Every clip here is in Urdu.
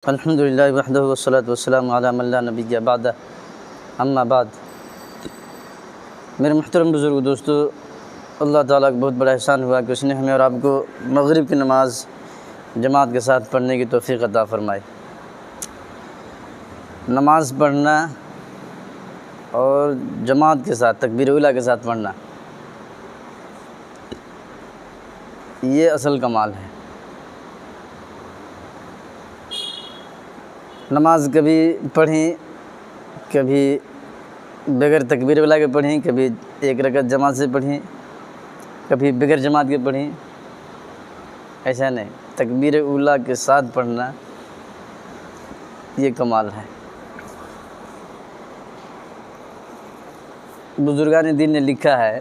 الحمدللہ وحدہ والصلاۃ والسلام علی من لا نبی بعدہ اما بعد۔ میرے محترم بزرگ دوستو، اللہ تعالیٰ کا بہت بڑا احسان ہوا کہ اس نے ہمیں اور آپ کو مغرب کی نماز جماعت کے ساتھ پڑھنے کی توفیق عطا فرمائی۔ نماز پڑھنا اور جماعت کے ساتھ تکبیر اولیٰ کے ساتھ پڑھنا، یہ اصل کمال ہے۔ نماز کبھی پڑھیں، کبھی بغیر تکبیر اولیٰ کے پڑھیں، کبھی ایک رکعت جماعت سے پڑھیں، کبھی بغیر جماعت کے پڑھیں، ایسا نہیں، تکبیر اولیٰ کے ساتھ پڑھنا یہ کمال ہے۔ بزرگان دین نے لکھا ہے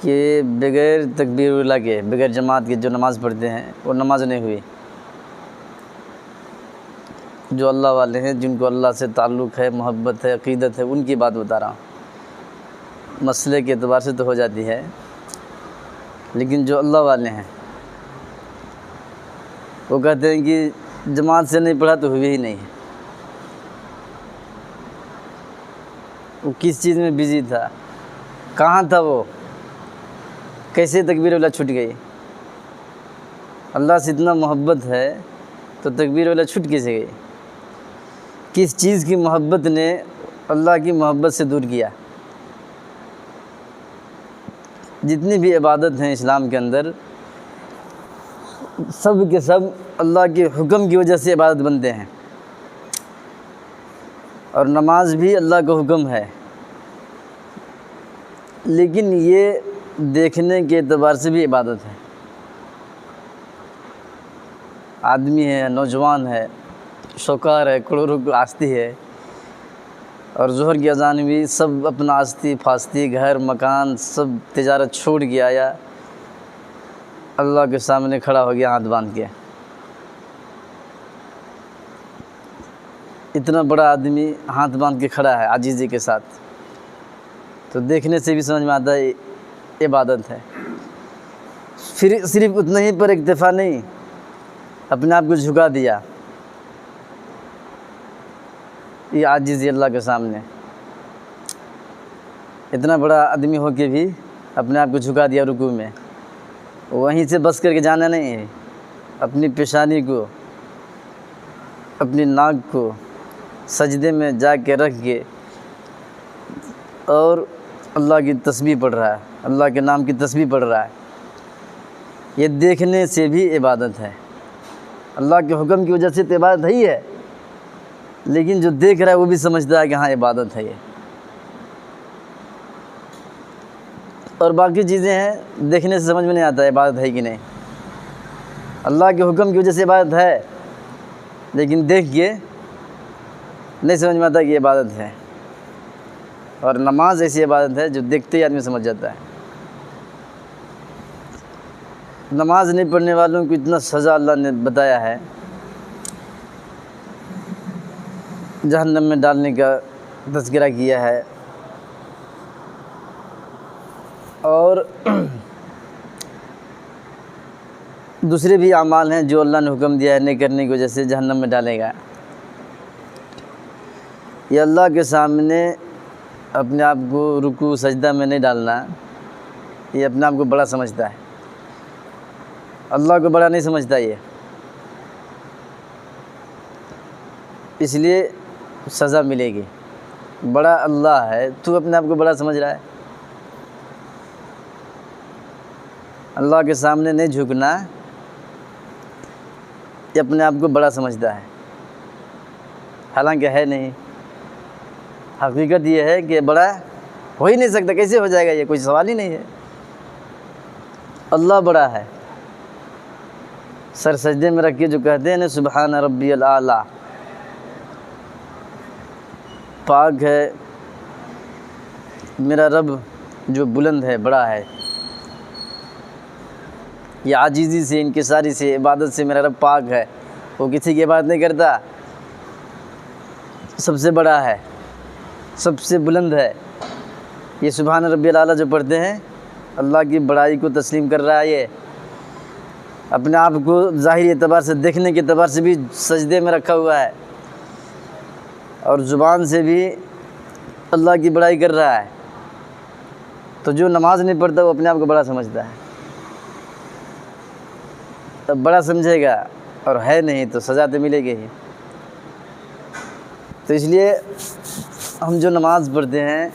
کہ بغیر تکبیر اولیٰ کے، بغیر جماعت کے جو نماز پڑھتے ہیں وہ نماز نہیں ہوئی۔ جو اللہ والے ہیں، جن کو اللہ سے تعلق ہے، محبت ہے، عقیدت ہے، ان کی بات بتا رہا ہوں۔ مسئلے کے اعتبار سے تو ہو جاتی ہے، لیکن جو اللہ والے ہیں وہ کہتے ہیں کہ جماعت سے نہیں پڑھا تو ہوئی ہی نہیں ہے۔ وہ کس چیز میں بزی تھا، کہاں تھا، وہ کیسے تکبیر اولیٰ چھوٹ گئی؟ اللہ سے اتنا محبت ہے تو تکبیر اولیٰ چھوٹ کیسے گئی؟ کس چیز کی محبت نے اللہ کی محبت سے دور کیا؟ جتنی بھی عبادت ہیں اسلام کے اندر، سب کے سب اللہ کے حکم کی وجہ سے عبادت بنتے ہیں، اور نماز بھی اللہ کا حکم ہے، لیکن یہ دیکھنے کے اعتبار سے بھی عبادت ہے۔ آدمی ہے، نوجوان ہے، شوکار ہے، کروڑوں کی آستی ہے، اور ظہر کی اذان بھی سب اپنا آستی پھاستی، گھر مکان سب تجارت چھوڑ کے آیا، اللہ کے سامنے کھڑا ہو گیا ہاتھ باندھ کے۔ اتنا بڑا آدمی ہاتھ باندھ کے کھڑا ہے عاجزی کے ساتھ، تو دیکھنے سے بھی سمجھ میں آتا ہے عبادت ہے۔ پھر صرف اتنا ہی پر اکتفا نہیں، اپنے آپ کو جھکا دیا، یہ عاجزی اللہ کے سامنے۔ اتنا بڑا آدمی ہو کے بھی اپنے آپ کو جھکا دیا رکوع میں، وہیں سے بس کر کے جانا نہیں ہے، اپنی پیشانی کو، اپنی ناک کو سجدے میں جا کے رکھ کے، اور اللہ کی تسبیح پڑھ رہا ہے، اللہ کے نام کی تسبیح پڑھ رہا ہے۔ یہ دیکھنے سے بھی عبادت ہے۔ اللہ کے حکم کی وجہ سے تو عبادت ہی ہے، لیکن جو دیکھ رہا ہے وہ بھی سمجھتا ہے کہ ہاں عبادت ہے یہ۔ اور باقی چیزیں ہیں، دیکھنے سے سمجھ میں نہیں آتا ہے عبادت ہے کہ نہیں۔ اللہ کے حکم کی وجہ سے عبادت ہے، لیکن دیکھ کے نہیں سمجھ میں آتا کہ یہ عبادت ہے۔ اور نماز ایسی عبادت ہے جو دیکھتے ہی آدمی سمجھ جاتا ہے۔ نماز نہیں پڑھنے والوں کو اتنا سزا اللہ نے بتایا ہے، جہنم میں ڈالنے کا تذکرہ کیا ہے، اور دوسرے بھی اعمال ہیں جو اللہ نے حکم دیا ہے نہیں کرنے کی وجہ سے جہنم میں ڈالے گا۔ یہ اللہ کے سامنے اپنے آپ کو رکوع سجدہ میں نہیں ڈالنا، یہ اپنے آپ کو بڑا سمجھتا ہے، اللہ کو بڑا نہیں سمجھتا یہ، اس لیے سزا ملے گی۔ بڑا اللہ ہے، تو اپنے آپ کو بڑا سمجھ رہا ہے۔ اللہ کے سامنے نہیں جھکنا، یہ اپنے آپ کو بڑا سمجھتا ہے، حالانکہ ہے نہیں۔ حقیقت یہ ہے کہ بڑا ہو ہی نہیں سکتا، کیسے ہو جائے گا، یہ کوئی سوال ہی نہیں ہے۔ اللہ بڑا ہے۔ سر سجدے میں رکھ کے جو کہتے ہیں نا سبحان ربی الاعلیٰ، پاک ہے میرا رب جو بلند ہے، بڑا ہے۔ یہ عاجزی سے، انکساری سے، عبادت سے میرا رب پاک ہے، وہ کسی کی عبادت نہیں کرتا، سب سے بڑا ہے، سب سے بلند ہے۔ یہ سبحان ربی الاعلیٰ جو پڑھتے ہیں، اللہ کی بڑائی کو تسلیم کر رہا ہے یہ، اپنے آپ کو ظاہری اعتبار سے دیکھنے کے اعتبار سے بھی سجدے میں رکھا ہوا ہے، اور زبان سے بھی اللہ کی بڑائی کر رہا ہے، تو جو نماز نہیں پڑھتا وہ اپنے آپ کو بڑا سمجھتا ہے، تب بڑا سمجھے گا، اور ہے نہیں تو سزا تو ملے گی ہی۔ تو اس لیے ہم جو نماز پڑھتے ہیں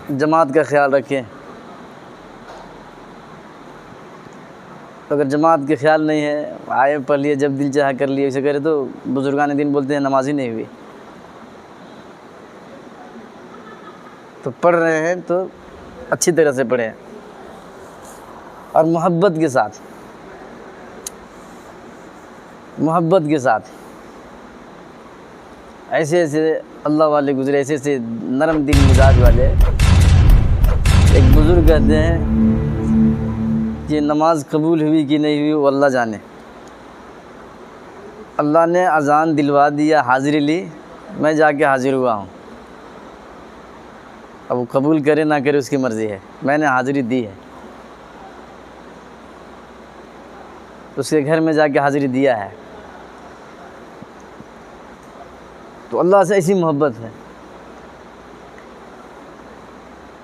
جماعت کا خیال رکھیں۔ اگر جماعت کے خیال نہیں ہے، آئے پڑھ لیے جب دل چاہا کر لیے، اسے کرے تو بزرگان دین بولتے ہیں نماز ہی نہیں ہوئی۔ تو پڑھ رہے ہیں تو اچھی طرح سے پڑھیں، اور محبت کے ساتھ، محبت کے ساتھ۔ ایسے ایسے اللہ والے گزرے، ایسے ایسے نرم دل مزاج والے۔ ایک بزرگ کہتے ہیں کہ نماز قبول ہوئی کہ نہیں ہوئی وہ اللہ جانے، اللہ نے اذان دلوا دیا، حاضری لی، میں جا کے حاضر ہوا ہوں، اب وہ قبول کرے نہ کرے اس کی مرضی ہے، میں نے حاضری دی ہے، اس کے گھر میں جا کے حاضری دیا ہے۔ تو اللہ سے ایسی محبت ہے،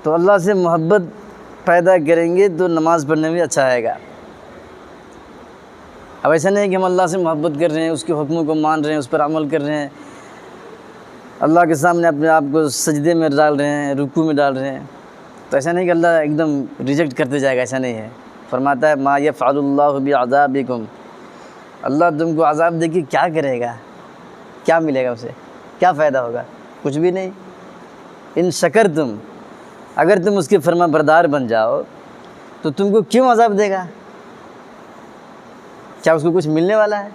تو اللہ سے محبت پیدا کریں گے تو نماز پڑھنے میں اچھا آئے گا۔ اب ایسا نہیں کہ ہم اللہ سے محبت کر رہے ہیں، اس کے حکموں کو مان رہے ہیں، اس پر عمل کر رہے ہیں، اللہ کے سامنے اپنے آپ کو سجدے میں ڈال رہے ہیں، رکوع میں ڈال رہے ہیں، تو ایسا نہیں کہ اللہ ایک دم ریجیکٹ کرتے جائے گا، ایسا نہیں ہے۔ فرماتا ہے ما یفعل اللہ بعذابکم، اللہ تم کو عذاب دے کے کیا کرے گا، کیا ملے گا اسے، کیا فائدہ ہوگا، کچھ بھی نہیں۔ ان شکرتم، اگر تم اس کے فرما بردار بن جاؤ تو تم کو کیوں عذاب دے گا، کیا اس کو کچھ ملنے والا ہے؟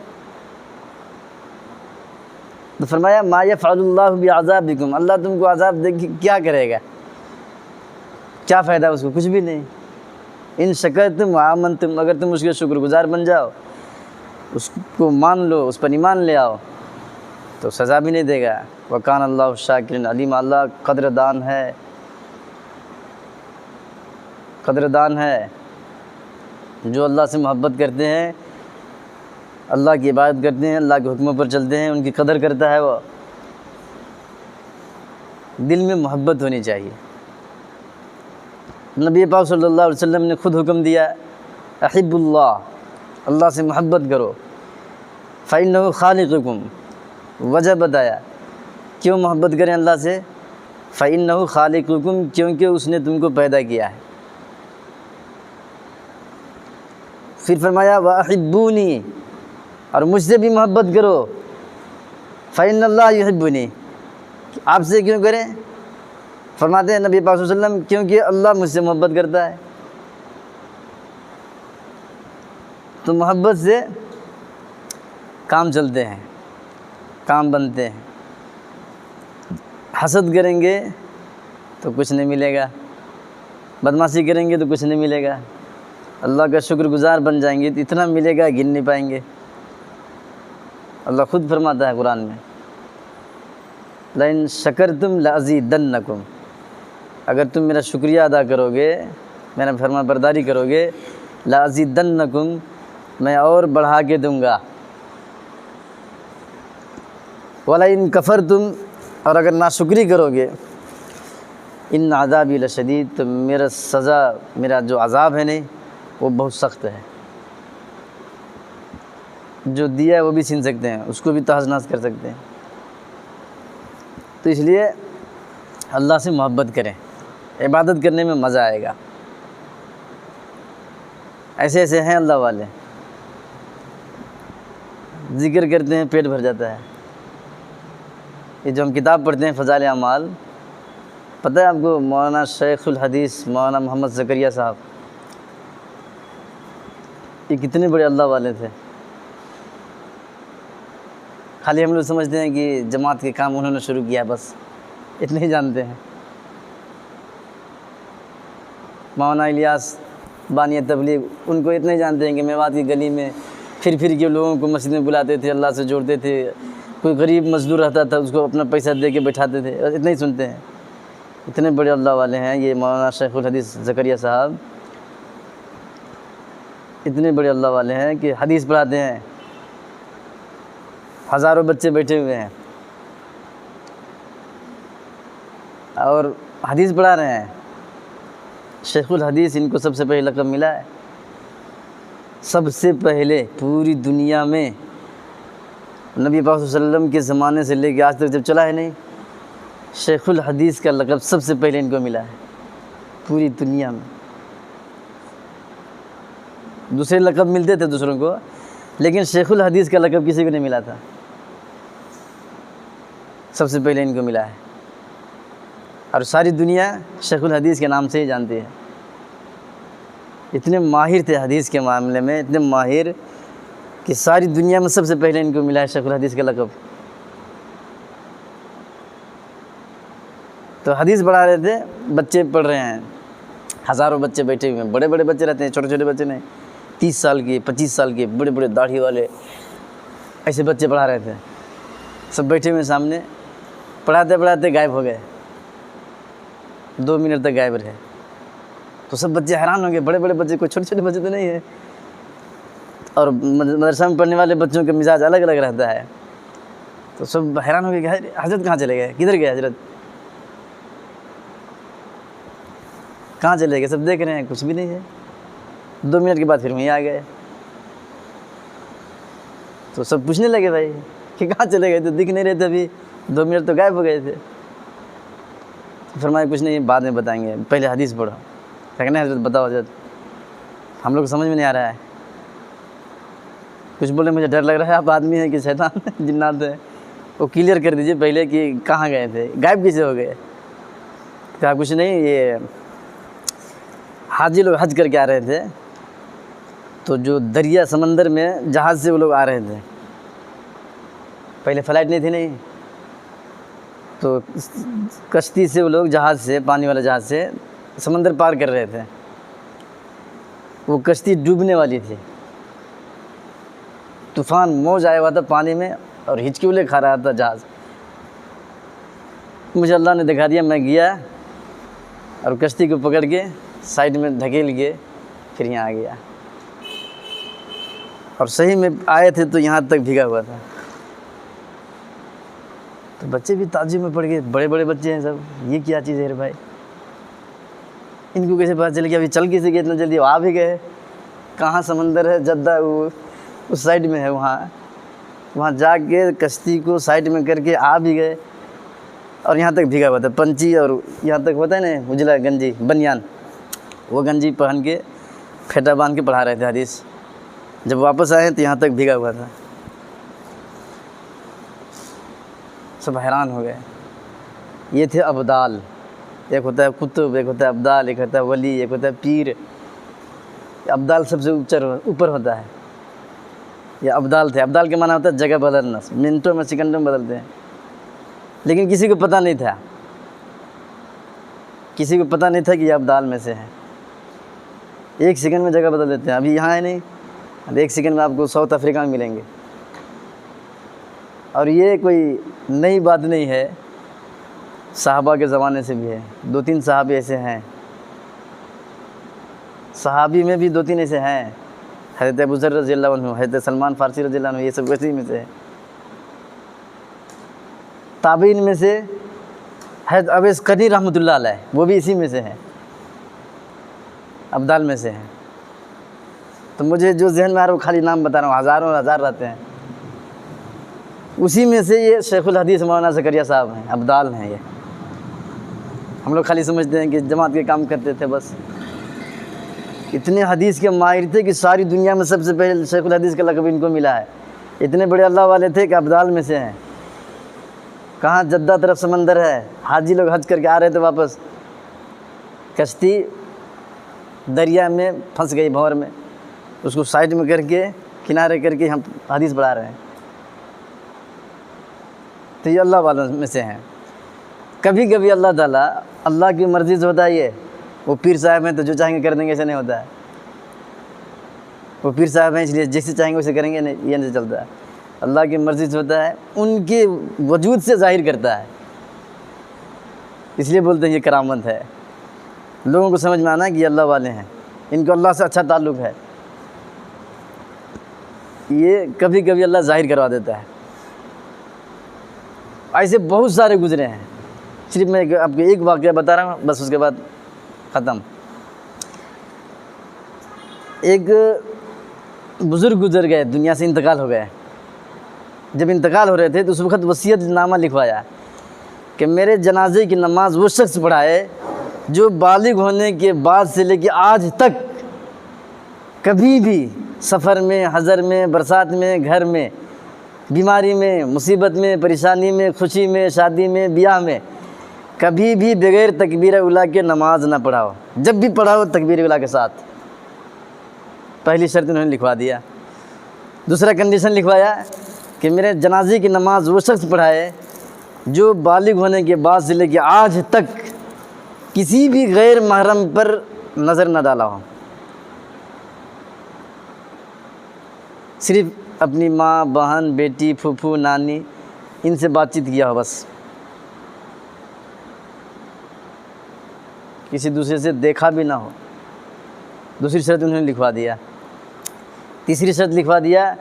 تو فرمایا ما یفعل اللہ بعذابکم، اللہ تم کو عذاب دے کے کیا کرے گا، کیا فائدہ اس کو، کچھ بھی نہیں۔ ان شکرتم وآمنتم، اگر تم اس کے شکر گزار بن جاؤ، اس کو مان لو، اس پر ایمان لے آؤ، تو سزا بھی نہیں دے گا۔ وکان اللہ شاکر علیم، اللہ قدردان ہے، قدردان ہے۔ جو اللہ سے محبت کرتے ہیں، اللہ کی عبادت کرتے ہیں، اللہ کے حکموں پر چلتے ہیں، ان کی قدر کرتا ہے وہ۔ دل میں محبت ہونی چاہیے۔ نبی پاک صلی اللہ علیہ وسلم نے خود حکم دیا احب اللہ، اللہ سے محبت کرو، فإنہ خالقکم، وجہ بتایا کیوں محبت کریں اللہ سے، فإنہ خالقکم، کیونکہ اس نے تم کو پیدا کیا ہے۔ پھر فرمایا وأحبونی، اور مجھ سے بھی محبت کرو، فإن اللہ یحبنی، آپ سے کیوں کریں؟ فرماتے ہیں نبی پاک صلی اللہ علیہ وسلم کیونکہ اللہ مجھ سے محبت کرتا ہے۔ تو محبت سے کام چلتے ہیں، کام بنتے ہیں۔ حسد کریں گے تو کچھ نہیں ملے گا، بدمعاشی کریں گے تو کچھ نہیں ملے گا، اللہ کا شکر گزار بن جائیں گے تو اتنا ملے گا گن نہیں پائیں گے۔ اللہ خود فرماتا ہے قرآن میں لئن شکرتم لأزیدنکم، اگر تم میرا شکریہ ادا کرو گے، میرا فرما برداری کرو گے، لأزیدنکم، میں اور بڑھا کے دوں گا، وَلَئِن کَفَرْتُمْ، اور اگر ناشکری کرو گے، ان عذابی لشدید، تو میرا سزا، میرا جو عذاب ہے نہیں وہ بہت سخت ہے۔ جو دیا ہے وہ بھی چھین سکتے ہیں، اس کو بھی تہس نہس کر سکتے ہیں۔ تو اس لیے اللہ سے محبت کریں، عبادت کرنے میں مزہ آئے گا۔ ایسے ایسے ہیں اللہ والے، ذکر کرتے ہیں پیٹ بھر جاتا ہے۔ یہ جو ہم کتاب پڑھتے ہیں فضائل اعمال، پتہ ہے آپ کو مولانا شیخ الحدیث مولانا محمد زکریا صاحب، یہ کتنے بڑے اللہ والے تھے۔ خالی ہم لوگ سمجھتے ہیں کہ جماعت کے کام انہوں نے شروع کیا، بس اتنے ہی جانتے ہیں۔ مولانا الیاس بانی تبلیغ، ان کو اتنے ہی جانتے ہیں کہ میوات کی گلی میں پھر کے لوگوں کو مسجد میں بلاتے تھے، اللہ سے جوڑتے تھے، کوئی غریب مزدور رہتا تھا اس کو اپنا پیسہ دے کے بٹھاتے تھے، اتنے ہی سنتے ہیں۔ اتنے بڑے اللہ والے ہیں یہ مولانا شیخ الحدیث زکریا صاحب۔ اتنے بڑے اللہ والے ہیں کہ حدیث پڑھاتے ہیں، ہزاروں بچے بیٹھے ہوئے ہیں اور حدیث پڑھا رہے ہیں۔ شیخ الحدیث، ان کو سب سے پہلے لقب ملا ہے، سب سے پہلے پوری دنیا میں نبی پاک صلی اللہ علیہ وسلم کے زمانے سے لے کے آج تک جب چلا ہے نہیں، شیخ الحدیث کا لقب سب سے پہلے ان کو ملا ہے پوری دنیا میں۔ دوسرے لقب ملتے تھے دوسروں کو، لیکن شیخ الحدیث کا لقب کسی کو نہیں ملا تھا، سب سے پہلے ان کو ملا ہے، اور ساری دنیا شیخ الحدیث کے نام سے ہی جانتی ہے۔ اتنے ماہر تھے حدیث کے معاملے میں، اتنے ماہر کہ ساری دنیا میں سب سے پہلے ان کو ملا ہے شیخ الحدیث کا لقب۔ تو حدیث پڑھا رہے تھے، بچے پڑھ رہے ہیں، ہزاروں بچے بیٹھے ہوئے ہیں، بڑے بڑے بچے رہتے ہیں، چھوٹے چھوٹے بچے نہیں، 30 سال کے 25 سال کے بڑے بڑے داڑھی والے، ایسے بچے پڑھا رہے تھے، سب بیٹھے ہوئے سامنے، پڑھاتے پڑھاتے غائب ہو گئے، 2 منٹ تک غائب رہے۔ تو سب بچے حیران ہو گئے، بڑے بڑے بچے، کوئی چھوٹے چھوٹے بچے تو نہیں ہیں، اور مدرسہ میں پڑھنے والے بچوں کا مزاج الگ الگ رہتا ہے، تو سب حیران ہو گئے کہ حضرت کہاں چلے گئے، کدھر گئے حضرت، کہاں چلے گئے؟ سب دیکھ رہے ہیں، کچھ بھی نہیں ہے۔ 2 منٹ کے بعد پھر وہیں آ گئے، تو سب پوچھنے لگے بھائی کہ کہاں چلے گئے تھے، دکھ نہیں رہے تھے، ابھی 2 منٹ تو غائب ہو گئے تھے۔ فرمایا کچھ نہیں، بعد میں بتائیں گے، پہلے حدیث پڑھو۔ کہنا حضرت بتاؤ حضرت، ہم لوگ کو سمجھ میں نہیں آ رہا ہے، کچھ بولے مجھے ڈر لگ رہا ہے، آپ آدمی ہیں کہ شیطان جنات ہیں، وہ کلیئر کر دیجئے پہلے کہ کہاں گئے تھے، غائب کیسے ہو گئے؟ کہا کچھ نہیں، یہ حاجی لوگ حج کر کے آ رہے تھے، تو جو دریا سمندر میں جہاز سے وہ لوگ آ رہے تھے، پہلے فلائٹ نہیں تھی نہیں، تو کشتی سے وہ لوگ جہاز سے، پانی والا جہاز سے سمندر پار کر رہے تھے، وہ کشتی ڈوبنے والی تھی، طوفان موج آیا ہوا تھا پانی میں اور ہچکولے کھا رہا تھا جہاز۔ مجھے اللہ نے دکھا دیا، میں گیا اور کشتی کو پکڑ کے سائڈ میں دھکیل کے پھر یہاں آ گیا، اور صحیح میں آئے تھے تو یہاں تک بھیگا ہوا تھا۔ تو بچے بھی تعجب میں پڑ گئے، بڑے بڑے بچے ہیں سب، یہ کیا چیز ہے رے بھائی، ان کو کیسے پتہ چل گیا؟ ابھی چل کیسے گئے اتنا جلدی؟ آ بھی گئے، کہاں سمندر ہے، جدہ وہ اس سائڈ میں ہے، وہاں جا کے کشتی کو سائڈ میں کر کے آ بھی گئے، اور یہاں تک بھیگا ہوا تھا پنچی، اور یہاں تک ہوتا ہے نا اجلا گنجی بنیان، وہ گنجی پہن کے پھیٹا باندھ کے پڑھا رہے تھے حدیث۔ جب واپس آئے تو یہاں تک بھیگا ہوا تھا، سب حیران ہو گئے۔ یہ تھے ابدال، ایک ہوتا ہے قطب، ایک ہوتا ہے ابدال، ایک ہوتا ہے ولی، ایک ہوتا ہے پیر۔ ابدال سب سے اوپر ہوتا ہے، یہ ابدال تھے۔ ابدال کے معنی ہوتا ہے جگہ بدلنا، منٹوں میں سیکنڈوں میں بدلتے ہیں، لیکن کسی کو پتہ نہیں تھا، کسی کو پتہ نہیں تھا کہ یہ ابدال میں سے ہے۔ 1 سیکنڈ میں جگہ بدل دیتے ہیں، ابھی یہاں ہے نہیں، اب 1 سیکنڈ میں آپ کو ساؤتھ افریقہ میں ملیں گے۔ اور یہ کوئی نئی بات نہیں ہے، صحابہ کے زمانے سے بھی ہے، 2-3 صحابی ایسے ہیں، صحابی میں بھی 2-3 ایسے ہیں، حضرت ابو ذر رضی اللہ عنہ، حضرت سلمان فارسی رضی اللہ عنہ، یہ سب اسی میں سے ہے۔ تابعین میں سے حضرت اویس قرنی رحمۃ اللہ علیہ، وہ بھی اسی میں سے ہے، ابدال میں سے ہیں۔ تو مجھے جو ذہن میں آ رہا ہے وہ خالی نام بتا رہا ہوں، ہزاروں ہزار رہتے ہیں، اسی میں سے یہ شیخ الحدیث مولانا زکریا صاحب ہیں، ابدال ہیں یہ۔ ہم لوگ خالی سمجھتے ہیں کہ جماعت کے کام کرتے تھے بس، اتنے حدیث کے ماہر تھے کہ ساری دنیا میں سب سے پہلے شیخ الحدیث کا لقب ان کو ملا ہے۔ اتنے بڑے اللہ والے تھے کہ ابدال میں سے ہیں۔ کہاں؟ جدہ طرف سمندر ہے، حاجی لوگ حج کر کے آ رہے تھے واپس، کشتی دریا میں پھنس گئی بھنور میں، اس کو سائڈ میں کر کے کنارے کر کے ہم حدیث پڑھا رہے ہیں۔ تو یہ اللہ والوں میں سے ہیں۔ کبھی کبھی اللہ تعالیٰ، اللہ کی مرضی سے ہوتا ہے یہ، وہ پیر صاحب ہیں تو جو چاہیں گے کر دیں گے، ایسا نہیں ہوتا ہے۔ وہ پیر صاحب ہیں اس لیے جیسے چاہیں گے ویسے کریں گے، نہیں، یہ نہیں چلتا ہے۔ اللہ کی مرضی سے ہوتا ہے، ان کے وجود سے ظاہر کرتا ہے، اس لیے بولتے ہیں یہ کرامت ہے۔ لوگوں کو سمجھ میں آنا ہے کہ یہ اللہ والے ہیں، ان کو اللہ سے اچھا تعلق ہے۔ یہ کبھی کبھی اللہ ظاہر کروا دیتا ہے. ایسے بہت سارے گزرے ہیں. صرف میں آپ کو ایک واقعہ بتا رہا ہوں، بس اس کے بعد ختم. ایک بزرگ گزر گئے، دنیا سے انتقال ہو گئے. جب انتقال ہو رہے تھے تو اس وقت وصیت نامہ لکھوایا کہ میرے جنازے کی نماز وہ شخص پڑھائے جو بالغ ہونے کے بعد سے لے کے آج تک کبھی بھی سفر میں، حضر میں، برسات میں، گھر میں، بیماری میں، مصیبت میں، پریشانی میں، خوشی میں، شادی میں، بیاہ میں کبھی بھی بغیر تکبیر اولیٰ کے نماز نہ پڑھاؤ. جب بھی پڑھاؤ تکبیر اولیٰ کے ساتھ. پہلی شرط انہوں نے لکھوا دیا. دوسرا کنڈیشن لکھوایا کہ میرے جنازے کی نماز وہ شخص پڑھائے جو بالغ ہونے کے بعد سے لے کے آج تک کسی بھی غیر محرم پر نظر نہ ڈالا ہو. صرف اپنی ماں، بہن، بیٹی، پھوپھو، نانی ان سے بات چیت کیا ہو بس. کسی دوسرے سے دیکھا بھی نہ ہو. دوسری شرط انہوں نے لکھوا دیا. تیسری شرط لکھوا دیا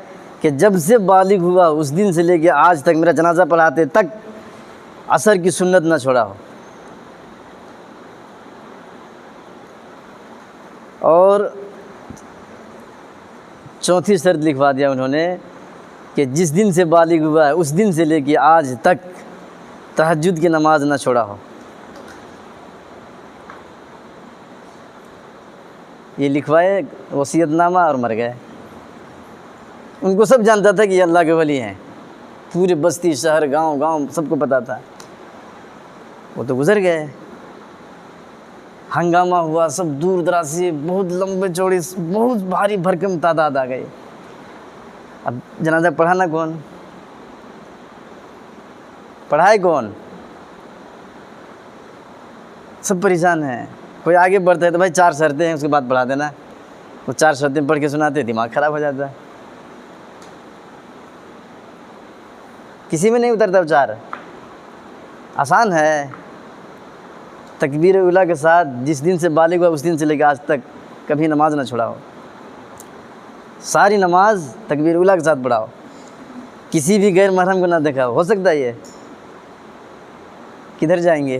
کہ جب سے بالغ ہوا اس دن سے لے کے آج تک میرا جنازہ پڑھاتے تک عصر کی سنت نہ چھوڑا ہو. اور چوتھی شرط لکھوا دیا انہوں نے کہ جس دن سے بالغ ہوا ہے اس دن سے لے کے آج تک تہجد کی نماز نہ چھوڑا ہو. یہ لکھوائے وصیت نامہ اور مر گئے. ان کو سب جانتا تھا کہ یہ اللہ کے ولی ہیں. پورے بستی، شہر، گاؤں سب کو پتہ تھا. وہ تو گزر گئے. ہنگامہ ہوا، سب دور دراز سے بہت لمبے چوڑے بہت بھاری بھرکم تعداد آ گئی. اب جنازہ پڑھانا کون؟ پڑھائے کون؟ سب پریشان ہیں. کوئی آگے بڑھتا ہے تو بھائی 4 شرطیں ہیں اس کے بعد پڑھا دینا. وہ 4 شرطیں پڑھ کے سناتے، دماغ خراب ہو جاتا ہے. کسی میں نہیں اترتا. 4 آسان ہے. تکبیر اولیٰ کے ساتھ جس دن سے بالغ ہوا اس دن سے لے کے آج تک کبھی نماز نہ چھوڑا ہو. ساری نماز تکبیر اولیٰ کے ساتھ پڑھاؤ. کسی بھی غیر محرم کو نہ دیکھا ہو سکتا ہے. یہ کدھر جائیں گے؟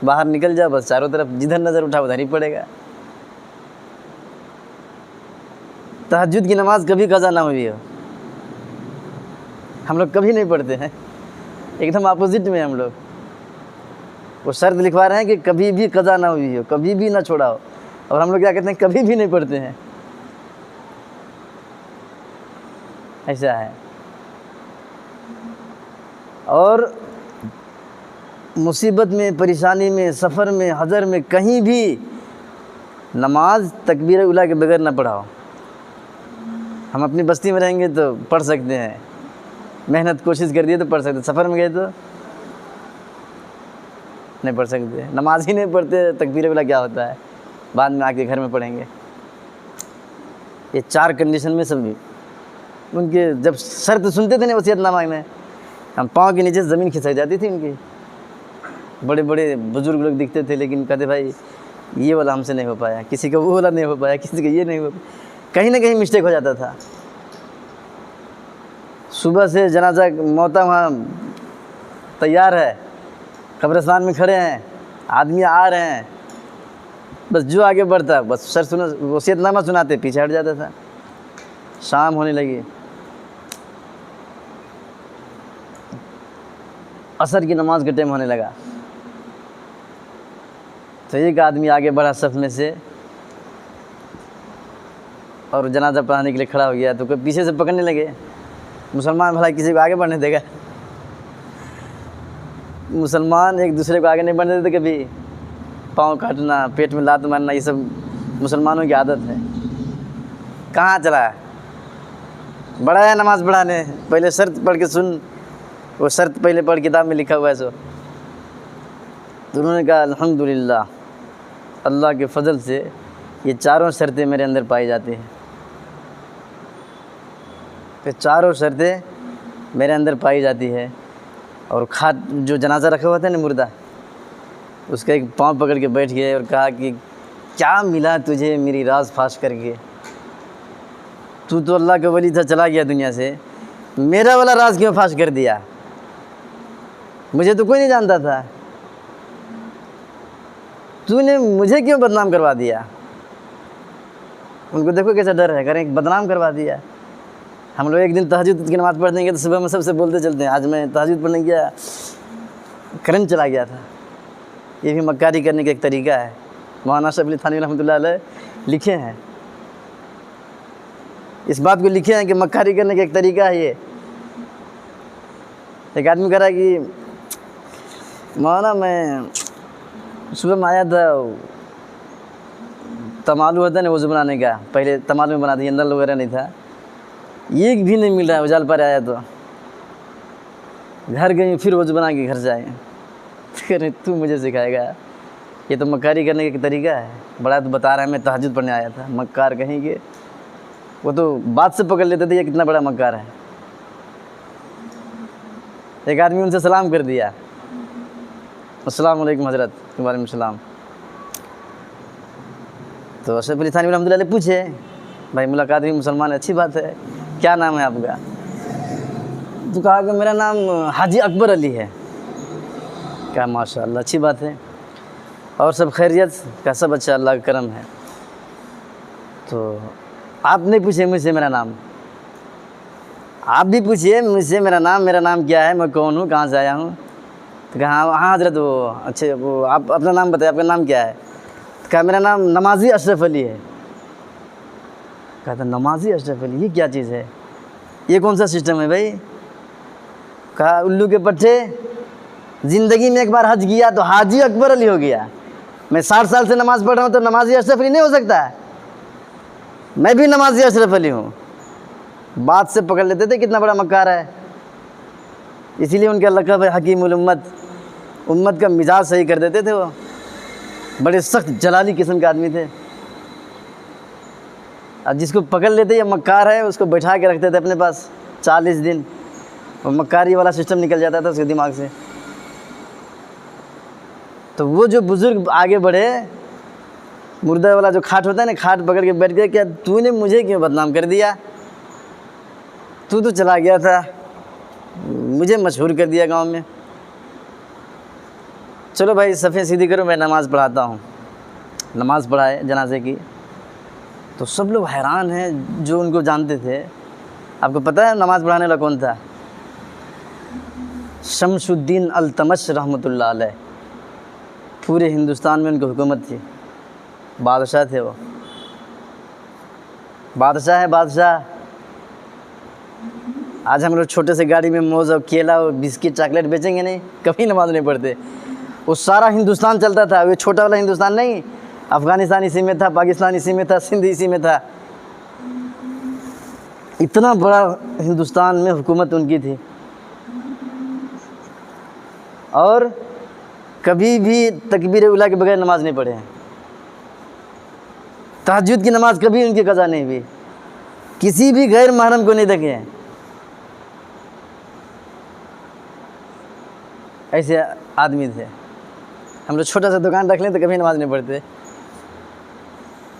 باہر نکل جا بس، چاروں طرف جدھر نظر اٹھا ادھر ہی پڑے گا. تہجد کی نماز کبھی قضا نہ ہوئی ہو. ہم لوگ کبھی نہیں پڑھتے ہیں. ایک دم اپوزٹ میں ہم لوگ. وہ شرط لکھوا رہے ہیں کہ کبھی بھی قضا نہ ہوئی ہو، کبھی بھی نہ چھوڑا ہو. اور ہم لوگ کیا کہتے ہیں؟ کبھی بھی نہیں پڑھتے ہیں. ایسا ہے. اور مصیبت میں، پریشانی میں، سفر میں، حضر میں کہیں بھی نماز تکبیر اولیٰ کے بغیر نہ پڑھاؤ. ہم اپنی بستی میں رہیں گے تو پڑھ سکتے ہیں، محنت کوشش کر دیے تو پڑھ سکتے. سفر میں گئے تو نہیں پڑھ سکتے. نماز ہی نہیں پڑھتے تکبیر اولیٰ کیا ہوتا ہے؟ بعد میں آ کے گھر میں پڑھیں گے. یہ 4 کنڈیشن میں سب ان کے جب شرط سنتے تھے نا وصیت نامہ میں، ہم پاؤں کے نیچے زمین کھسک جاتی تھی ان کی. بڑے بڑے بزرگ لوگ دکھتے تھے لیکن کہتے بھائی یہ والا ہم سے نہیں ہو پایا، کسی کا وہ والا نہیں ہو پایا، کسی کا یہ نہیں ہو پایا. کہیں نہ کہیں مسٹیک ہو جاتا تھا. صبح سے جنازہ موتا وہاں تیار ہے، قبرستان میں کھڑے ہیں، آدمی آ رہے ہیں، بس جو آگے بڑھتا بس سر سنا وصیت نامہ سناتے پیچھے ہٹ جاتا تھا. شام ہونے لگی، عصر کی نماز کا ٹائم ہونے لگا تو ایک آدمی آگے بڑھا صف میں سے اور جنازہ پڑھانے کے لیے کھڑا ہو گیا تو کوئی پیچھے سے پکڑنے لگے. مسلمان بھلا کسی کو آگے بڑھنے دے گا؟ مسلمان ایک دوسرے کو آگے نہیں بڑھنے دیتے. کبھی پاؤں کاٹنا، پیٹ میں لات مارنا، یہ سب مسلمانوں کی عادت ہے. کہاں چلا بڑا ہے نماز پڑھانے؟ پہلے شرط پڑھ کے سن. وہ شرط پہلے پڑھ کتاب میں لکھا ہوا ہے سو. تو انہوں نے کہا الحمدللہ اللہ کے فضل سے یہ 4 شرطیں میرے اندر پائی جاتی ہیں. کہ 4 شرطیں میرے اندر پائی جاتی ہے. اور جو جنازہ رکھا ہوا تھا نا مردہ، اس کا ایک پاؤں پکڑ کے بیٹھ گئے اور کہا کہ کیا ملا تجھے میری راز فاش کر کے؟ تو اللہ کا ولی تھا, چلا گیا دنیا سے, میرا والا راز کیوں فاش کر دیا؟ مجھے تو کوئی نہیں جانتا تھا, تو نے مجھے کیوں بدنام کروا دیا؟ ان کو دیکھو کیسا ڈر ہے, کریں بدنام کروا دیا. ہم لوگ ایک دن تہجد کی نماز پڑھنے گئے تو صبح میں سب سے بولتے چلتے ہیں, آج میں تہجد پڑھنے گیا, کرنٹ چلا گیا تھا. یہ بھی مکاری کرنے کا ایک طریقہ ہے. مولانا اشرف علی تھانوی رحمۃ اللہ علیہ لکھے ہیں, اس بات کو لکھے ہیں کہ مکاری کرنے کا ایک طریقہ ہے یہ. ایک آدمی کہہ رہا ہے کہ مولانا میں صبح میں آیا تھا, تمالو ہوتا ہے نا وضو بنانے کا, پہلے تمالو میں بناتے ہیں, اندر وغیرہ نہیں تھا, ایک بھی نہیں مل رہا ہے. اجال پر آیا تو گھر گئے, پھر وضو بنا کے گھر سے آئے. کہ تو مجھے سکھائے گا؟ یہ تو مکاری کرنے کا ایک طریقہ ہے. بڑا تو بتا رہا ہے میں تہجد پڑھنے آیا تھا. مکار کہیں گے, وہ تو بات سے پکڑ لیتے تھے یہ کتنا بڑا مکار ہے. ایک آدمی ان سے سلام کر دیا, السلام علیکم حضرت. وعلیکم السلام. تو اشرف علی تھانوی رحمۃ اللہ علیہ پوچھے, بھائی ملاقات ہوئی, مسلمان ہے, اچھی بات ہے, کیا نام ہے آپ کا؟ تو کہا کہ میرا نام حاجی اکبر علی ہے. کہا ماشاء اللہ, اچھی بات ہے, اور سب خیریت؟ کہا سب اچھا, اللہ کا کرم ہے. تو آپ نہیں پوچھے مجھ سے میرا نام؟ آپ بھی پوچھیے مجھ سے میرا نام کیا ہے, میں کون ہوں, کہاں سے آیا ہوں؟ تو کہا ہاں حضرت, وہ اچھے, وہ آپ اپنا نام بتائیں, آپ کا نام کیا ہے؟ تو کہا میرا نام نمازی اشرف علی ہے. کہا تھا نمازی اشرف علی, یہ کیا چیز ہے, یہ کون سا سسٹم ہے بھائی؟ کہا الو کے پٹھے, زندگی میں ایک بار حج کیا تو حاجی اکبر علی ہو گیا. میں 60 سال سے نماز پڑھ رہا ہوں تو نمازی اشرف علی نہیں ہو سکتا ہے؟ میں بھی نمازی اشرف علی ہوں. بات سے پکڑ لیتے تھے کتنا بڑا مکار ہے. اسی لیے ان کا لقب ہے حکیم الامت. امت کا مزاج صحیح کر دیتے تھے. وہ بڑے سخت جلالی قسم کے آدمی تھے. اور جس کو پکڑ لیتے یہ مکار ہے, اس کو بٹھا کے رکھتے تھے اپنے پاس 40 دن. وہ مکاری والا سسٹم نکل جاتا تھا اس کے دماغ سے. تو وہ جو بزرگ آگے بڑھے, مردہ والا جو کھاٹ ہوتا ہے نا, کھاٹ پکڑ کے بیٹھ گیا, کیا تو نے مجھے کیوں بدنام کر دیا؟ تو چلا گیا تھا, مجھے مشہور کر دیا گاؤں میں. چلو بھائی صفیں سیدھی کرو, میں نماز پڑھاتا ہوں. نماز پڑھائے جنازے کی, تو سب لوگ حیران ہیں جو ان کو جانتے تھے. آپ کو پتہ ہے نماز پڑھانے والا کون تھا؟ شمس الدین التمش رحمۃ اللہ علیہ. پورے ہندوستان میں ان کی حکومت تھی, بادشاہ تھے وہ. بادشاہ ہے بادشاہ. آج ہم لوگ چھوٹے سے گاڑی میں موز اور کیلا اور بسکٹ چاکلیٹ بیچیں گے نہیں, کبھی نماز نہیں پڑھتے. وہ سارا ہندوستان چلتا تھا, وہ چھوٹا والا ہندوستان نہیں, افغانستان اسی میں تھا, پاکستان اسی میں تھا, سندھ اسی میں تھا. اتنا بڑا ہندوستان میں حکومت ان کی تھی. اور کبھی بھی تکبیر اولیٰ کے بغیر نماز نہیں پڑھے ہیں. تہجد کی نماز کبھی ان کی قضا نہیں ہوئی. کسی بھی غیر محرم کو نہیں دیکھے ہیں. ایسے آدمی تھے. ہم لوگ چھوٹا سا دکان رکھ لیں تو کبھی نماز نہیں پڑھتے.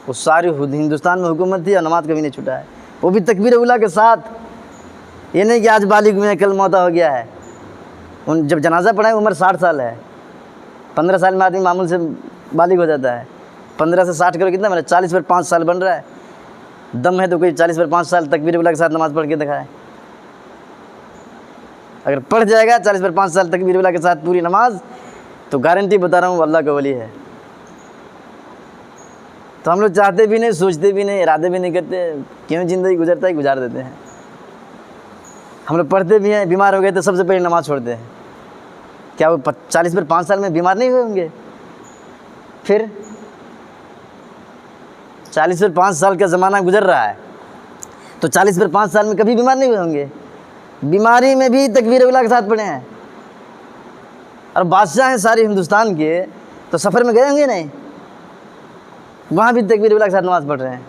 وہ ساری ہندوستان میں حکومت تھی اور نماز کبھی نہیں چھوٹا ہے. وہ بھی تکبیر اولیٰ کے ساتھ. یہ نہیں کہ آج بالغ میں کل موتا ہو گیا ہے. ان جب جنازہ پڑھائے عمر 60 سال ہے. 15 سال میں آدمی معمول سے بالغ ہو جاتا ہے. 15 سے 60 کرو کتنا بنا؟ 40 پر 5 سال بن رہا ہے. دم ہے تو کوئی 40 پر 5 سال تکبیر اولیٰ کے ساتھ نماز پڑھ کے دکھائے. اگر پڑھ جائے گا 40 پر 5 سال تکبیر اولیٰ کے ساتھ پوری نماز, تو گارنٹی بتا رہا ہوں وہ اللہ کا ولی ہے. تو ہم لوگ چاہتے بھی نہیں, سوچتے بھی نہیں, ارادے بھی نہیں کرتے, کیوں زندگی گزرتا ہے گزار دیتے ہیں. ہم لوگ پڑھتے بھی ہیں, بیمار ہو گئے تو سب سے پہلے نماز چھوڑتے ہیں. کیا وہ 40 پر 5 سال میں بیمار نہیں ہوئے ہوں گے؟ پھر 40 پر 5 سال کا زمانہ گزر رہا ہے, تو 40 پر 5 سال میں کبھی بیمار نہیں ہوئے ہوں گے. بیماری میں بھی تکبیر اولیٰ کے ساتھ پڑھے ہیں. اور بادشاہ ہیں سارے ہندوستان کے, تو سفر میں گئے ہوں گے نہیں, وہاں بھی تکبیر اولیٰ کے ساتھ نماز پڑھ رہے ہیں.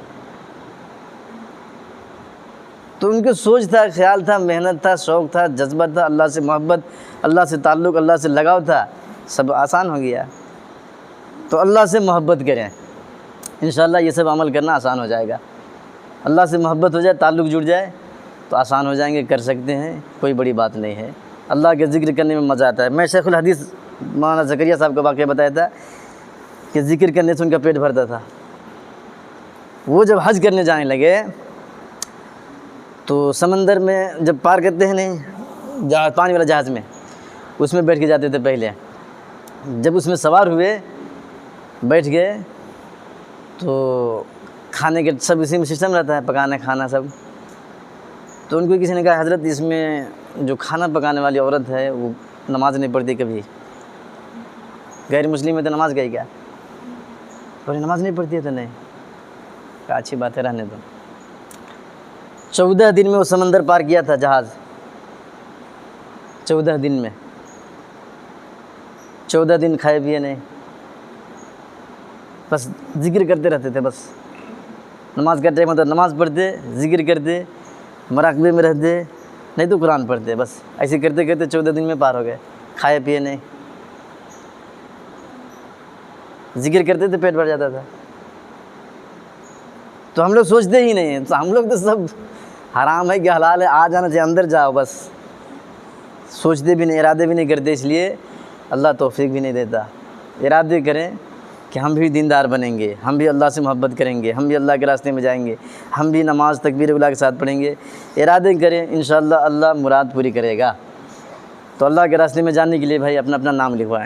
تو ان کی سوچ تھا, خیال تھا, محنت تھا, شوق تھا, جذبہ تھا, اللہ سے محبت, اللہ سے تعلق, اللہ سے لگاؤ تھا, سب آسان ہو گیا. تو اللہ سے محبت کریں, انشاءاللہ یہ سب عمل کرنا آسان ہو جائے گا. اللہ سے محبت ہو جائے، تعلق جڑ جائے تو آسان ہو جائیں گے، کر سکتے ہیں، کوئی بڑی بات نہیں ہے۔ اللہ کے ذکر کرنے میں مزہ آتا ہے۔ میں شیخ الحدیث مولانا زکریا صاحب کا واقعہ بتایا تھا کہ ذکر کرنے سے ان کا پیٹ بھرتا تھا۔ وہ جب حج کرنے جانے لگے تو سمندر میں جب پار کرتے ہیں نہیں، جہاز، پانی والا جہاز میں، اس میں بیٹھ کے جاتے تھے پہلے۔ جب اس میں سوار ہوئے، بیٹھ گئے، تو کھانے کے سب اسی میں سسٹم رہتا ہے، پکانا کھانا سب۔ تو ان کو کسی نے کہا حضرت اس میں جو کھانا پکانے والی عورت ہے وہ نماز نہیں پڑھتی کبھی، غیر مسلم میں تو نماز گئی کیا؟ تو نماز نہیں پڑھتی ہے تو نہیں کہا اچھی بات ہے، رہنے دو۔ 14 دن میں وہ سمندر پار کیا تھا جہاز، 14 دن میں، 14 دن کھائے پیے نہیں، بس ذکر کرتے رہتے تھے۔ بس نماز کا ٹائم ہوتا نماز پڑھتے، ذکر کرتے، مراقبے میں رہتے، نہیں تو قرآن پڑھتے، بس ایسے کرتے کرتے 14 دن میں پار ہو گئے، کھائے پیے نہیں، ذکر کرتے تھے، پیٹ بھر جاتا تھا۔ تو ہم لوگ سوچتے ہی نہیں ہیں، تو ہم لوگ تو سب حرام ہے کہ حلال ہے، آ جانا چاہیے، اندر جاؤ، بس سوچتے بھی نہیں، ارادے بھی نہیں کرتے، اس لیے اللہ توفیق بھی نہیں دیتا۔ ارادے کریں کہ ہم بھی دیندار بنیں گے، ہم بھی اللہ سے محبت کریں گے، ہم بھی اللہ کے راستے میں جائیں گے، ہم بھی نماز تکبیر اولیٰ کے ساتھ پڑھیں گے، ارادے کریں، انشاءاللہ اللہ مراد پوری کرے گا۔ تو اللہ کے راستے میں جانے کے لیے بھائی اپنا اپنا نام لکھوائیں۔